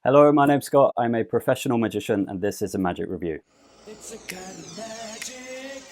Hello, my name's Scott. I'm a professional magician and this is a magic review. It's a kind of magic.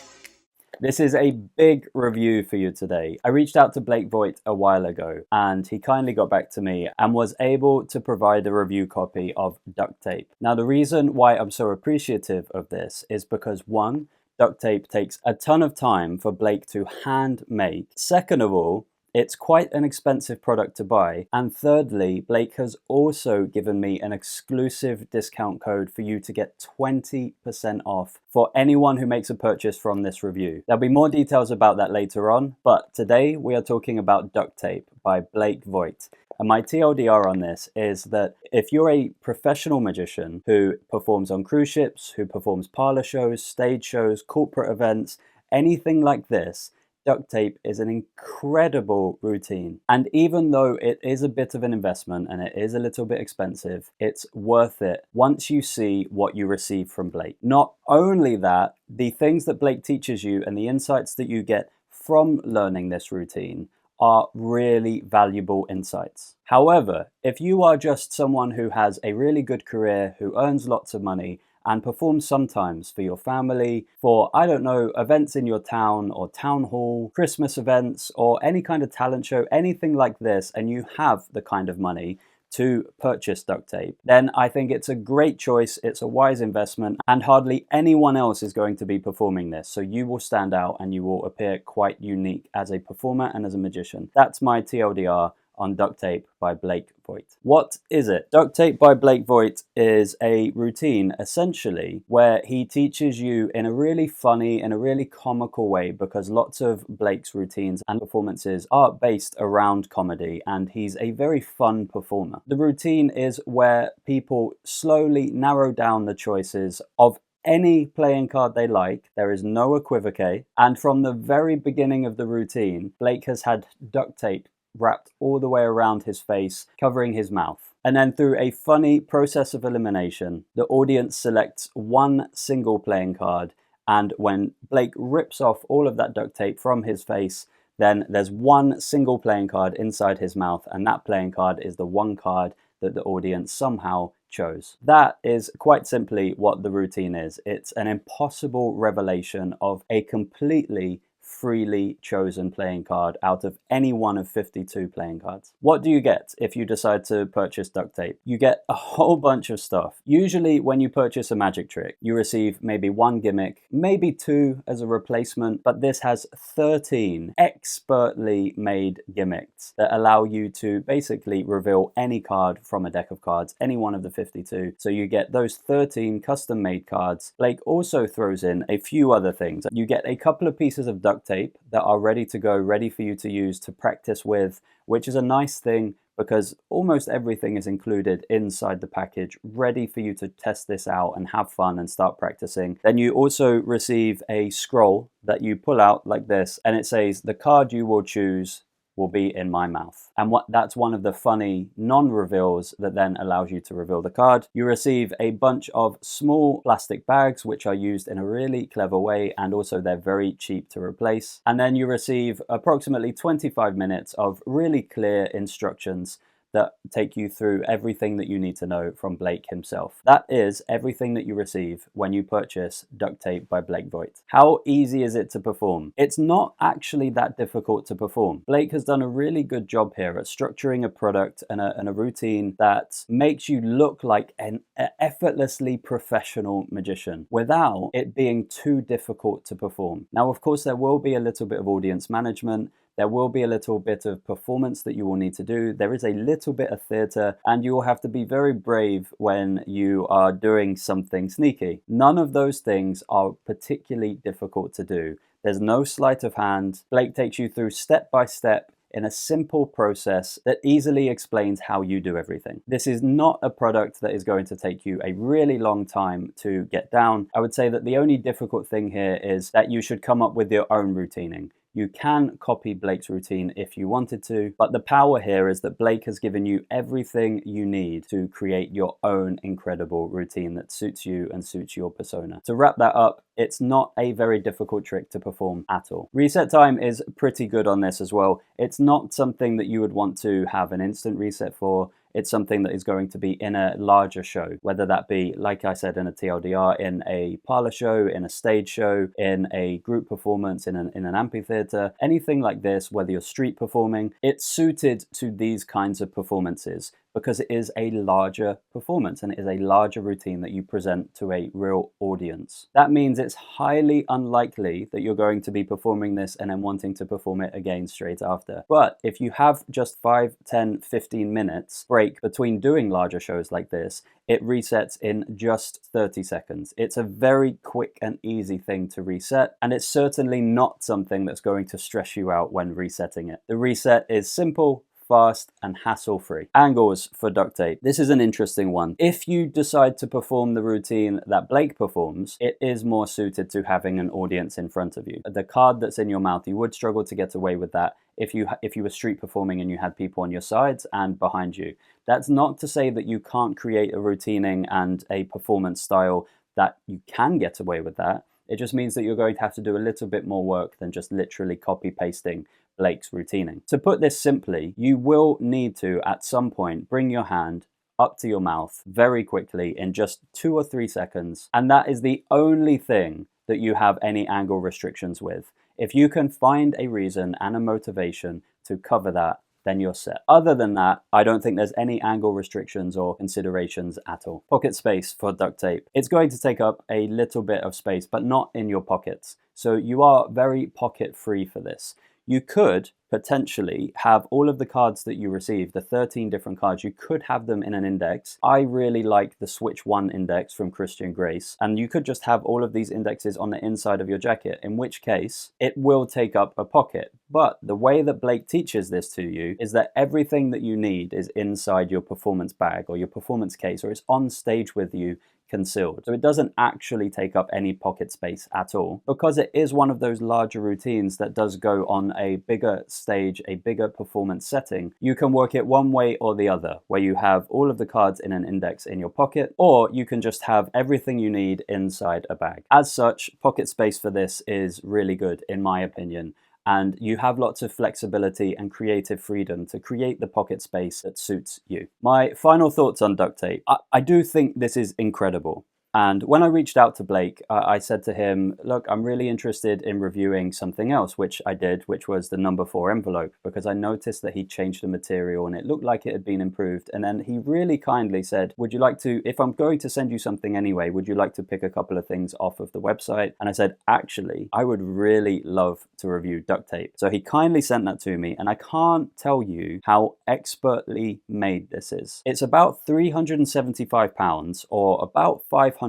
This is a big review for you today. I reached out to Blake Vogt a while ago and he kindly got back to me and was able to provide a review copy of Duct Tape. Now, the reason why I'm so appreciative of this is because one, Duct Tape takes a ton of time for Blake to hand make. Second of all, it's quite an expensive product to buy. And thirdly, Blake has also given me an exclusive discount code for you to get 20% off for anyone who makes a purchase from this review. There'll be more details about that later on, but today we are talking about Duct Tape by Blake Vogt. And my TLDR on this is that if you're a professional magician who performs on cruise ships, who performs parlor shows, stage shows, corporate events, anything like this, Duct tape is an incredible routine. And even though it is a bit of an investment and it is a little bit expensive, it's worth it once you see what you receive from Blake. Not only that, the things that Blake teaches you and the insights that you get from learning this routine are really valuable insights. However, if you are just someone who has a really good career, who earns lots of money, and perform sometimes for your family, for, I don't know, events in your town or town hall, Christmas events, or any kind of talent show, anything like this, and you have the kind of money to purchase duct tape, then I think it's a great choice, it's a wise investment, and hardly anyone else is going to be performing this. So you will stand out and you will appear quite unique as a performer and as a magician. That's my TLDR on Duct Tape by Blake Vogt. What is it? Duct Tape by Blake Vogt is a routine essentially where he teaches you in a really funny and a really comical way, because lots of Blake's routines and performances are based around comedy and he's a very fun performer. The routine is where people slowly narrow down the choices of any playing card they like. There is no equivoque, and from the very beginning of the routine, Blake has had duct tape wrapped all the way around his face, covering his mouth. And then through a funny process of elimination, the audience selects one single playing card, and when Blake rips off all of that duct tape from his face, then there's one single playing card inside his mouth, and that playing card is the one card that the audience somehow chose. That is quite simply what the routine is. It's an impossible revelation of a completely freely chosen playing card out of any one of 52 playing cards. What do you get if you decide to purchase duct tape? You get a whole bunch of stuff. Usually when you purchase a magic trick, you receive maybe one gimmick, maybe two as a replacement, but this has 13 expertly made gimmicks that allow you to basically reveal any card from a deck of cards, any one of the 52. So you get those 13 custom made cards. Blake also throws in a few other things. You get a couple of pieces of duct tape that are ready to go, ready for you to use to practice with, which is a nice thing because almost everything is included inside the package, ready for you to test this out and have fun and start practicing. Then you also receive a scroll that you pull out like this, and it says the card you will choose will be in my mouth. And that's one of the funny non-reveals that then allows you to reveal the card. You receive a bunch of small plastic bags which are used in a really clever way, and also they're very cheap to replace. And then you receive approximately 25 minutes of really clear instructions that take you through everything that you need to know from Blake himself. That is everything that you receive when you purchase Duct Tape by Blake Vogt. How easy is it to perform? It's not actually that difficult to perform. Blake has done a really good job here at structuring a product and a routine that makes you look like an effortlessly professional magician without it being too difficult to perform. Now, of course, there will be a little bit of audience management. There will be a little bit of performance that you will need to do. There is a little bit of theatre, and you will have to be very brave when you are doing something sneaky. None of those things are particularly difficult to do. There's no sleight of hand. Blake takes you through step by step in a simple process that easily explains how you do everything. This is not a product that is going to take you a really long time to get down. I would say that the only difficult thing here is that you should come up with your own routining. You can copy Blake's routine if you wanted to, but the power here is that Blake has given you everything you need to create your own incredible routine that suits you and suits your persona. To wrap that up, it's not a very difficult trick to perform at all. Reset time is pretty good on this as well. It's not something that you would want to have an instant reset for. it's something that is going to be in a larger show, whether that be, like I said, in a TLDR, in a parlor show, in a stage show, in a group performance, in an amphitheater, anything like this, whether you're street performing, it's suited to these kinds of performances because it is a larger performance and it is a larger routine that you present to a real audience. That means it's highly unlikely that you're going to be performing this and then wanting to perform it again straight after. But if you have just 5, 10, 15 minutes break between doing larger shows like this, it resets in just 30 seconds. It's a very quick and easy thing to reset, and it's certainly not something that's going to stress you out when resetting it. The reset is simple, fast, and hassle-free. Angles for duct tape. This is an interesting one. If you decide to perform the routine that Blake performs, it is more suited to having an audience in front of you. The card that's in your mouth, you would struggle to get away with that if you were street performing and you had people on your sides and behind you. That's not to say that you can't create a routining and a performance style that you can get away with that. It just means that you're going to have to do a little bit more work than just literally copy pasting Blake's routining. To put this simply, you will need to, at some point, bring your hand up to your mouth very quickly in just 2 or 3 seconds, and that is the only thing that you have any angle restrictions with. If you can find a reason and a motivation to cover that, then you're set. Other than that, I don't think there's any angle restrictions or considerations at all. Pocket space for duct tape. It's going to take up a little bit of space, but not in your pockets. So you are very pocket free for this. You could potentially have all of the cards that you receive, the 13 different cards, you could have them in an index. I really like the Switch 1 index from Christian Grace, and you could just have all of these indexes on the inside of your jacket, in which case it will take up a pocket. But the way that Blake teaches this to you is that everything that you need is inside your performance bag or your performance case, or it's on stage with you concealed. So it doesn't actually take up any pocket space at all, because it is one of those larger routines that does go on a bigger stage, a bigger performance setting. You can work it one way or the other, where you have all of the cards in an index in your pocket, or you can just have everything you need inside a bag. As such, pocket space for this is really good, in my opinion. And you have lots of flexibility and creative freedom to create the pocket space that suits you. My final thoughts on duct tape. I do think this is incredible. And when I reached out to Blake, I said to him, look, I'm really interested in reviewing something else, which I did, which was the number 4 envelope, because I noticed that he changed the material and it looked like it had been improved. And then he really kindly said, would you like to, if I'm going to send you something anyway, would you like to pick a couple of things off of the website? And I said, actually, I would really love to review duct tape. So he kindly sent that to me, and I can't tell you how expertly made this is. It's about £375 or about $500,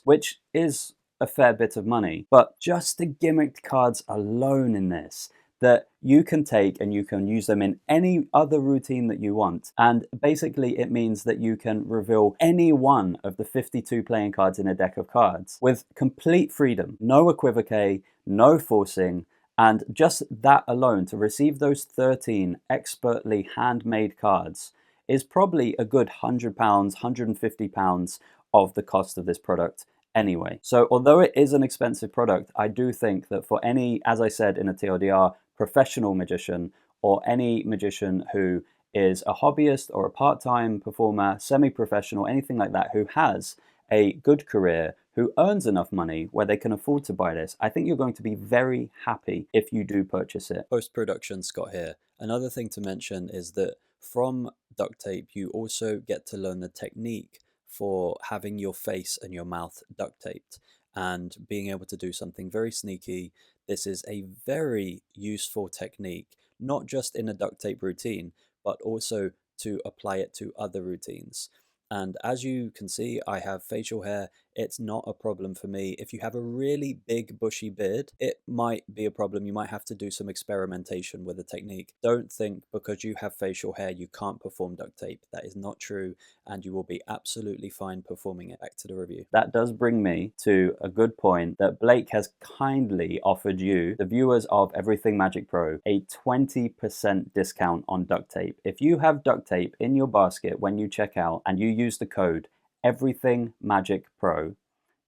which is a fair bit of money, but just the gimmicked cards alone in this, that you can take and you can use them in any other routine that you want. And basically it means that you can reveal any one of the 52 playing cards in a deck of cards with complete freedom, no equivoque, no forcing. And just that alone, to receive those 13 expertly handmade cards, is probably a good £100, £150 of the cost of this product anyway. So although it is an expensive product, I do think that for any, as I said in a TLDR, professional magician, or any magician who is a hobbyist or a part-time performer, semi-professional, anything like that, who has a good career, who earns enough money where they can afford to buy this, I think you're going to be very happy if you do purchase it. Post-production, Scott here. Another thing to mention is that from duct tape, you also get to learn the technique for having your face and your mouth duct taped and being able to do something very sneaky. This is a very useful technique, not just in a duct tape routine, but also to apply it to other routines. And as you can see, I have facial hair. It's not a problem for me. If you have a really big bushy beard, it might be a problem. You might have to do some experimentation with the technique. Don't think because you have facial hair you can't perform duct tape. That is not true, and you will be absolutely fine performing it. Back to the review. That does bring me to a good point that Blake has kindly offered you, the viewers of Everything Magic Pro, a 20% discount on duct tape. If you have duct tape in your basket when you check out and you use the code EverythingMagicPro,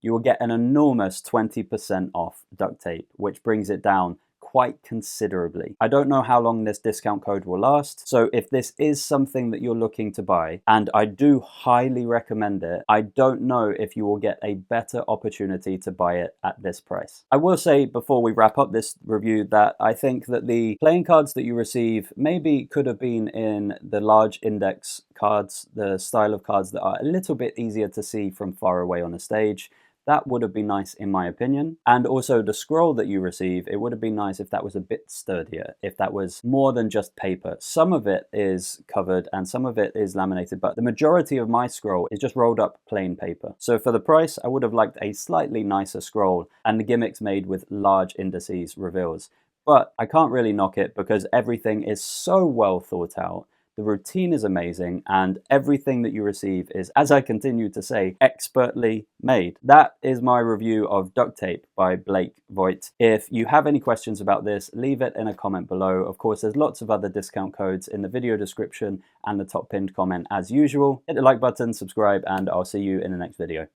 you will get an enormous 20% off duct tape, which brings it down quite considerably. I don't know how long this discount code will last, so if this is something that you're looking to buy, and I do highly recommend it, I don't know if you will get a better opportunity to buy it at this price. I will say before we wrap up this review that I think that the playing cards that you receive maybe could have been in the large index cards, the style of cards that are a little bit easier to see from far away on a stage. That would have been nice in my opinion. And also the scroll that you receive, it would have been nice if that was a bit sturdier, if that was more than just paper. Some of it is covered and some of it is laminated, but the majority of my scroll is just rolled up plain paper. So for the price, I would have liked a slightly nicer scroll and the gimmicks made with large indices reveals. But I can't really knock it because everything is so well thought out. The routine is amazing, and everything that you receive is, as I continue to say, expertly made. That is my review of Duct Tape by Blake Vogt. If you have any questions about this, leave it in a comment below. Of course, there's lots of other discount codes in the video description and the top pinned comment as usual. Hit the like button, subscribe, and I'll see you in the next video.